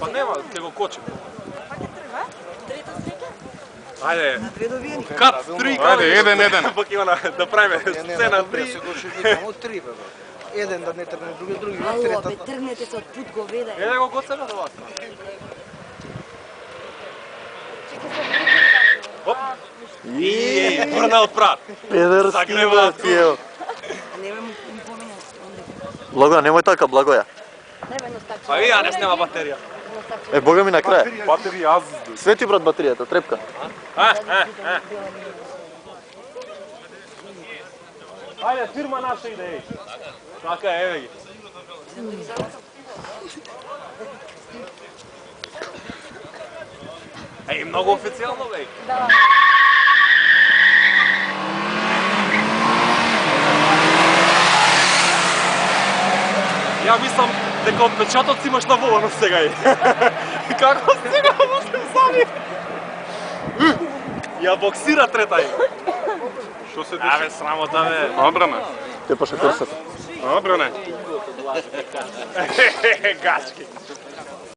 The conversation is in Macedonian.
Па нема, ќе го кочим. Трета среќа? Ајде. Кат 3. Ајде, 1-1. Пак има да правиме сцена 3. Се го шегувам од 3 бе. Еден да не тргне, други Ало, трета. бе, тргнете се од пут го веде. Еде го гоцеме до вас. Оп. И врна од прат. Педерски Загрева пиел. Не ме му помине. Благоја, немој така, Благоја. Не ме ностачи. А ја не снема батерија. Е, Бога ми на крај. Батерија азду. Свети брат батеријата, трепка. Ајде, фирма наша иде. Така е, еве ги. Еј, многу официјално, бе. Да. Ја мислам дека отпечатоци имаш на волано сега и. Како сега можем сами? Ја боксира трета и. Што се Абе, деси? срамота, бе. Обрана. Те паша курсата. Обрана. Гачки.